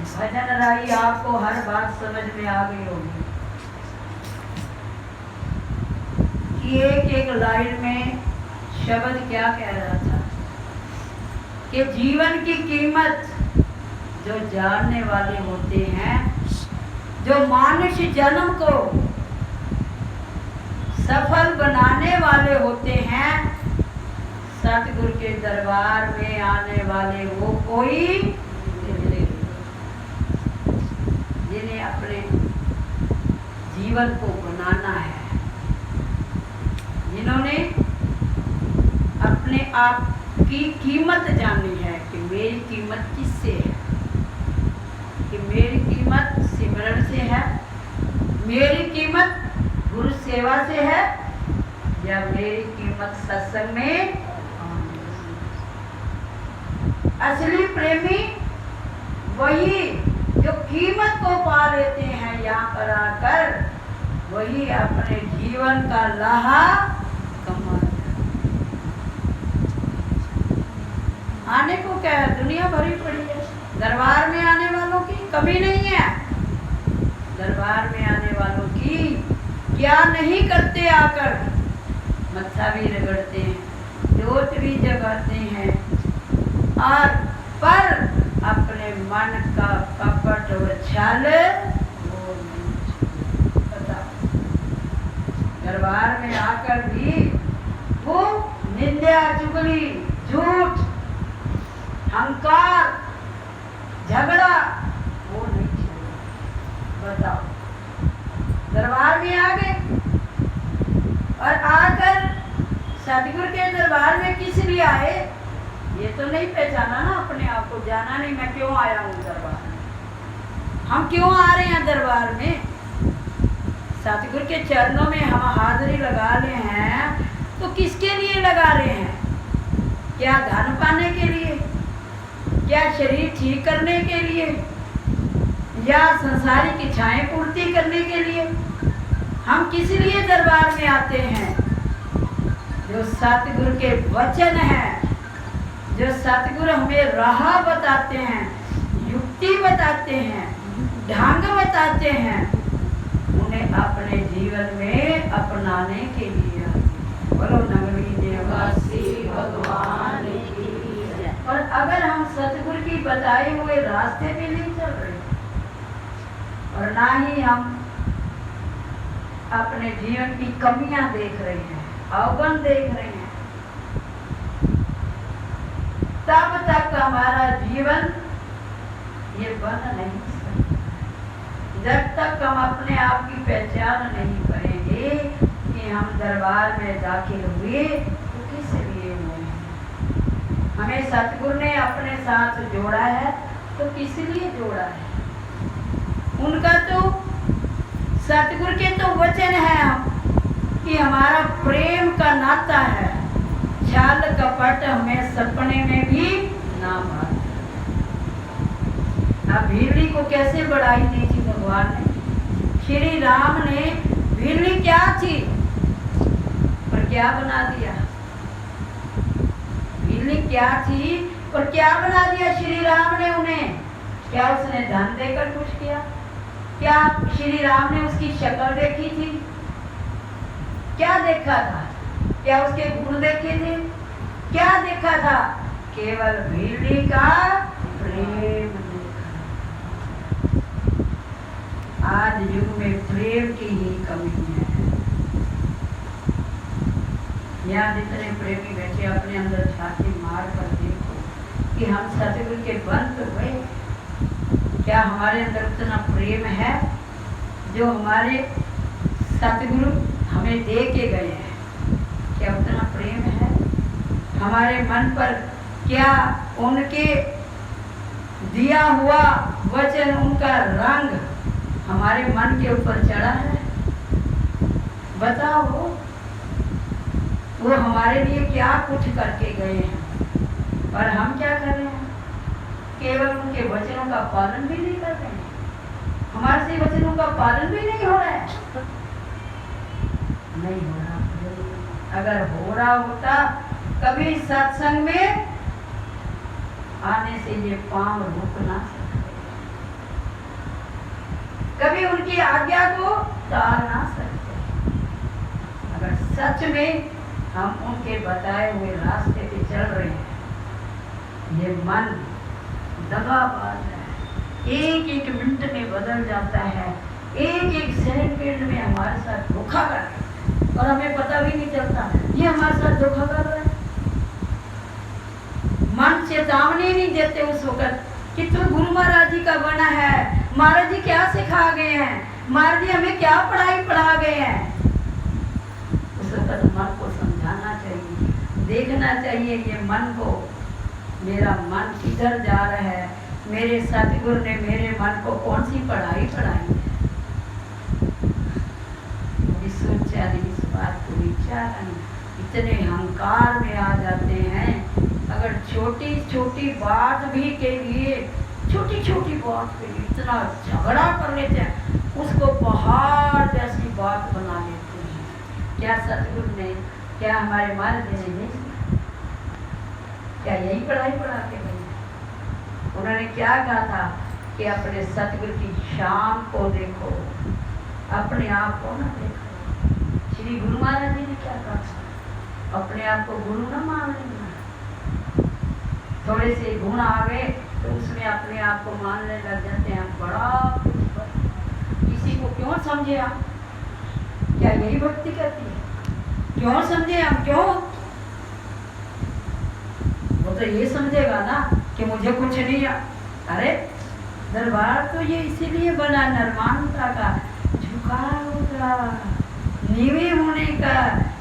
भजन राई आपको हर बात समझ में आ गई होगी कि एक एक लाइन में शब्द क्या कह रहा था कि जीवन की कीमत जो जानने वाले होते हैं, जो मनुष्य जन्म को सफल बनाने वाले होते हैं, सतगुरु के दरबार में आने वाले वो कोई जिन्हें अपने जीवन को बनाना है, जिन्होंने अपने आप की कीमत जानी है कि मेरी कीमत किससे है, कि मेरी कीमत सिमरन से है, मेरी कीमत गुरु सेवा से है, या मेरी कीमत सत्संग में। असली प्रेमी वही जो कीमत को पा लेते हैं यहाँ पर आकर, वही अपने जीवन का लाहा कमाते हैं। आने को क्या है, दुनिया भरी पड़ी है, दरबार में आने वालों की कमी नहीं है। दरबार में आने वालों की क्या नहीं करते, आकर मत्था भी रगड़ते हैं, जोत भी जगाते हैं, और पर अपने मन का कपट और छल वो नहीं पता। दरबार में आकर भी वो निंदा, चुगली, झूठ, अहंकार, झगड़ा वो नहीं छोड़ा। बताओ, दरबार में आ गए और आकर सतगुरु के दरबार में किस लिए आए, ये तो नहीं पहचाना ना अपने आप को, जाना नहीं मैं क्यों आया हूँ दरबार में, हम क्यों आ रहे हैं दरबार में। सतगुरु के चरणों में हम हाजिरी लगा रहे हैं तो किसके लिए लगा रहे हैं? क्या धन पाने के लिए, क्या शरीर ठीक करने के लिए, या संसारिक इच्छाएं पूर्ति करने के लिए? हम किस लिए दरबार में आते हैं? जो सतगुरु के वचन हैं, जो सतगुरु हमें राह बताते हैं, युक्ति बताते हैं, ढंग बताते हैं, उन्हें अपने जीवन में अपनाने के लिए। बोलो नगरी निवासी भगवान की जय। और अगर हम सतगुरु की बताए हुए रास्ते पे नहीं चल रहे और ना ही हम अपने जीवन की कमियां देख रहे हैं, अवगुण देख रहे हैं, तब तक हमारा जीवन ये बन नहीं सकता। जब तक हम अपने आप की पहचान नहीं करेंगे कि हम दरबार में दाखिल हुए तो किस लिए हुए हैं। हमें सतगुरु ने अपने साथ जोड़ा है तो किस लिए जोड़ा है? उनका तो सतगुरु के तो वचन है कि हमारा प्रेम का नाता है, छल कपट हमें सपने में भी ना मार। अब भीड़ी को कैसे बढ़ाई दी थी भगवान ने? श्री राम ने भीड़ी क्या थी और क्या बना दिया? भीड़ी क्या थी और क्या बना दिया श्री राम ने उन्हें? क्या उसने धन देकर कुछ किया? क्या श्री राम ने उसकी शक्ल देखी थी? क्या देखा था? क्या उसके गुण देखे थे? क्या देखा था? केवल भीड़ी का प्रेम देखा। आज युग में प्रेम की ही कमी है। यहाँ जितने प्रेमी बैठे अपने अंदर छाती मार कर देखो कि हम सतगुरु के बंद हुए। क्या हमारे अंदर उतना प्रेम है जो हमारे सतगुरु हमें दे के गए हैं? क्या उतना प्रेम है? हमारे मन पर क्या उनके दिया हुआ वचन, उनका रंग हमारे मन के ऊपर चढ़ा है? बताओ, वो हमारे लिए क्या कुछ करके गए हैं और हम क्या कर रहे हैं? केवल उनके वचनों का पालन भी नहीं कर रहे हैं, हमारे से वचनों का पालन भी नहीं हो रहा है। नहीं हो रहा। अगर हो रहा होता कभी सत्संग में आने से ये पांव रुक ना सकते। उनकी आज्ञा को टाल ना सकते। अगर सच में हम उनके बताए हुए रास्ते पे चल रहे हैं, ये मन दगाबाज है, एक एक मिनट में बदल जाता है, एक एक सेकंड में हमारे साथ धोखा कर रहा है और हमें पता भी नहीं चलता ये हमारे साथ धोखा कर रहा है। मन चेतावनी नहीं देते उस वक्त कि तू गुरु महाराज जी का बना है, महाराज जी क्या सिखा गए हैं, महाराज जी हमें क्या पढ़ाई पढ़ा गए हैं। उस वक्त मन को समझाना चाहिए, देखना चाहिए ये मन को, मेरा मन किधर जा रहा है, मेरे सतगुरु ने मेरे मन को कौन सी पढ़ाई पढ़ाई है। सोचा नहीं इस बात को, विचार इतने अहंकार में आ जाते हैं। अगर छोटी छोटी बात भी के लिए, छोटी छोटी बात के लिए इतना झगड़ा कर लेते हैं, उसको पहाड़ जैसी बात बना लेते हैं। क्या सतगुरु ने, क्या हमारे महाराज जी ने क्या यही पढ़ाई पढ़ा के गए? उन्होंने क्या कहा था कि अपने सतगुरु की शान को देखो, अपने आप को ना देखो। श्री गुरु महाराज जी ने क्या कहा? अपने आप को गुरु ना मान लेना। थोड़े से गुण आ गए तो उसमें अपने आप को मानने लग जाते हैं बड़ा कुछ। किसी को क्यों समझे आप? क्या यही भक्ति करती है? क्यों समझे हम? क्यों? वो तो ये समझेगा ना कि मुझे कुछ नहीं आ। अरे दरबार तो ये इसीलिए बना नरमानता का, झुकाव का, नीवे होने का,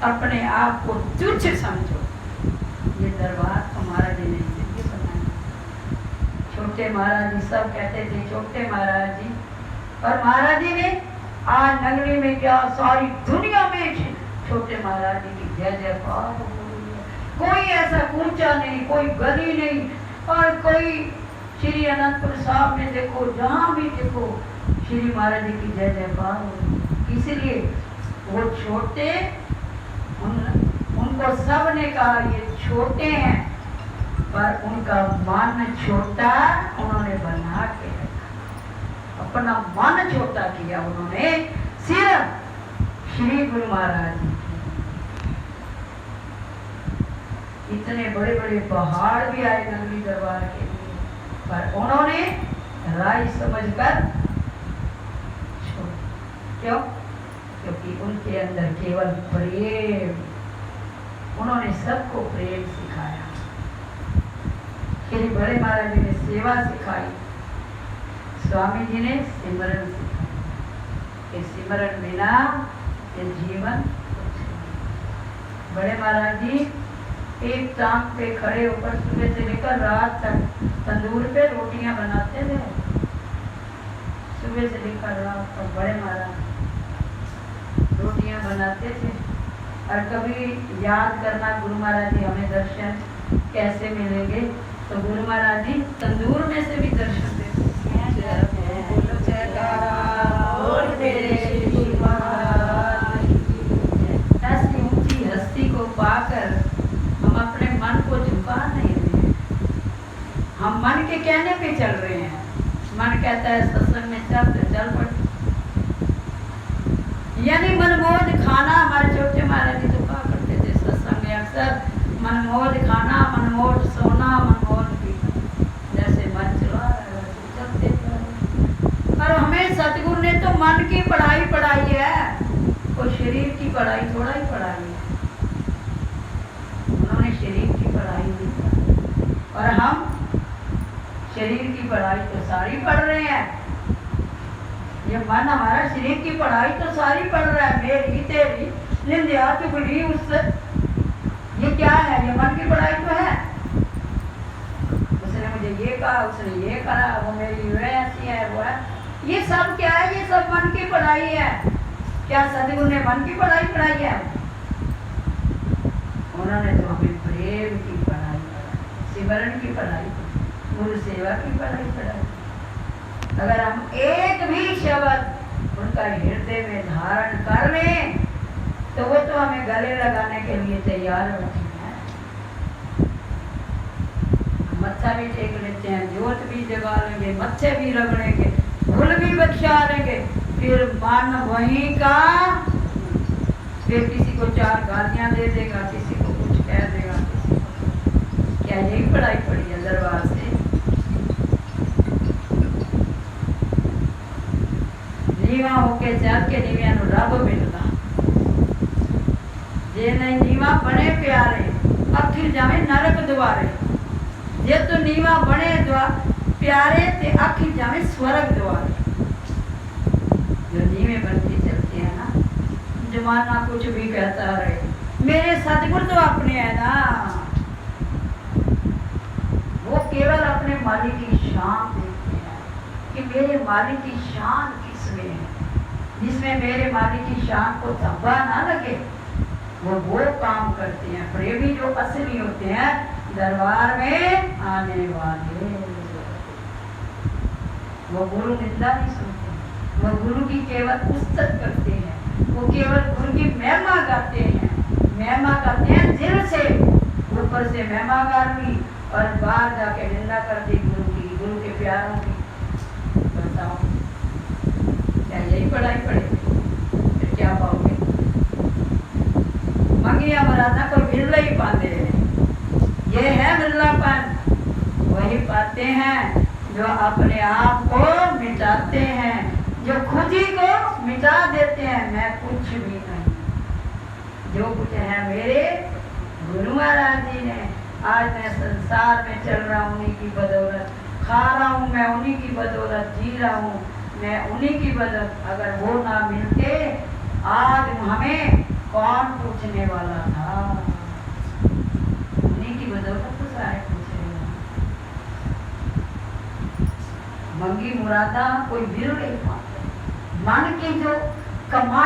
अपने आप को तुच्छ समझो। ये दरबार हमारा दिन इसलिए बनाया। छोटे महाराज जी सब कहते थे छोटे महाराज जी, और महाराज जी ने आज नगरी में क्या सारी दुनिया में छोटे महाराज जी की जय जयकार हो रही है। कोई ऐसा ऊंचा नहीं, कोई गली नहीं, और कोई श्री अनंतपुर साहब में देखो, जहाँ भी देखो श्री महाराज जी की जय जयकार हो रही है। इसलिए वो छोटे, उनको सब ने कहा ये छोटे हैं, पर उनका मन छोटा उन्होंने बना के रखा, अपना मन छोटा किया उन्होंने सिर्फ श्री गुरु महाराज जी। इतने बड़े बड़े पहाड़ भी आए नगरी दरबार के लिए, पर उन्होंने राय समझकर क्यों? क्योंकि उनके अंदर केवल प्रेम, उन्होंने सबको प्रेम सिखाया। श्री बड़े महाराज जी ने सेवा सिखाई, स्वामी जी ने सिमरन सिखाई। इस सिमरन बिना ये जीवन कुछ नहीं। बड़े महाराज जी एक टांग पे खड़े होकर सुबह से लेकर रात तक तंदूर पे रोटियां बनाते थे, सुबह से लेकर रात तक बड़े महाराज रोटियां बनाते थे। और कभी याद करना गुरु महाराज जी हमें दर्शन कैसे मिलेंगे, तो गुरु महाराज जी तंदूर में से भी दर्शन देते। ऐसी ऊंची हस्ती को पाकर हम अपने मन को झुका नहीं रहे, हम मन के कहने पे चल रहे हैं। मन कहता है सत्संग में चल तो चल पड़, यानी मनमोज खाना। हमारे छोटे महाराज जी तो कहा करते थे सत्संग में अक्सर, मनमोज खाना, मनमोज सोना, मनमोज पीना, जैसे मन चला रहा है वैसे चलते रहे। और हमें सतगुरु ने तो मन की पढ़ाई पढ़ाई है, कोई शरीर की पढ़ाई थोड़ा ही पढ़ाई है। उन्होंने शरीर की पढ़ाई नहीं पढ़ाई, और हम शरीर की पढ़ाई तो सारी पढ़ रहे हैं। ये मन हमारा शरीर की पढ़ाई तो सारी पढ़ रहा है, मेरी तेरी निंदा चुगली उससे, ये क्या है? ये मन की पढ़ाई तो है। उसने मुझे ये कहा, उसने ये कहा, वो मेरी वैसी है, वो है, ये सब क्या है? ये सब मन की पढ़ाई है। क्या सतगुरु ने मन की पढ़ाई पढ़ाई है? उन्होंने तो हमें प्रेम की पढ़ाई पढ़ाई, सिमरन की पढ़ाई, गुरु सेवा की पढ़ाई पढ़ाई। अगर हम एक भी शब्द उनका हृदय में धारण कर लें तो वो तो हमें गले लगाने के लिए तैयार होती है। मत्था भी टेक लेते हैं, जोत भी जगा लेंगे, मत्थे भी रगड़ेंगे, भूल भी बख्शा लेंगे, फिर मन वहीं का, फिर किसी को 4 गालियां दे देगा, किसी को कुछ कह देगा, किसी को क्या यही पढ़ाई पड़ी है दरबार से? नीवा होके चल के नीविया नु रब मिलदा, जे नहीं नीवा बने प्यारे आखिर जावे नरक द्वारे, जे तो नीवा बने प्यारे ते आखिर जावे स्वर्ग द्वारे। जो नीवे बनते चलते हैं ना, जमाना कुछ भी कहता रहे, मेरे सतगुरु तो अपने है ना, वो केवल अपने मालिक की शान देखते हैं कि मेरे मालिक की शान किसमें है। जिसमें मेरे मालिक की शान को धब्बा ना लगे वो काम करते हैं। प्रेमी जो असली होते हैं दरबार में आने वाले, वो गुरु निंदा नहीं सुनते, वो गुरु की केवल पुस्तक करते हैं, वो केवल गुरु की महिमा गाते हैं। महिमा गाते हैं दिल से, ऊपर से महिमा गा ली और बाहर जाके निंदा कर दी गुरु की, गुरु के प्यारों की। बताओ क्या यही पढ़ाई पड़ेगी? फिर क्या पाओगे? मंगिया मराना कोई बिरला ही पाते हैं, ये है बिरलापन। वही पाते हैं जो अपने आप को मिटाते हैं, जो खुद ही को मिटा देते हैं, मैं कुछ भी नहीं, जो कुछ है मेरे गुरु महाराज जी ने। आज मैं संसार में चल रहा हूँ उन्हीं की बदौलत, खा रहा हूँ मैं उन्हीं की बदौलत, जी रहा हूँ मैं उन्हीं की बदौलत। अगर वो ना मिलते आज हमें कौन पूछने वाला था? उन्हीं की बदौलत तो सारे पूछेगा। मंगी मुरादा कोई बिर नहीं पाते, मन की जो कमा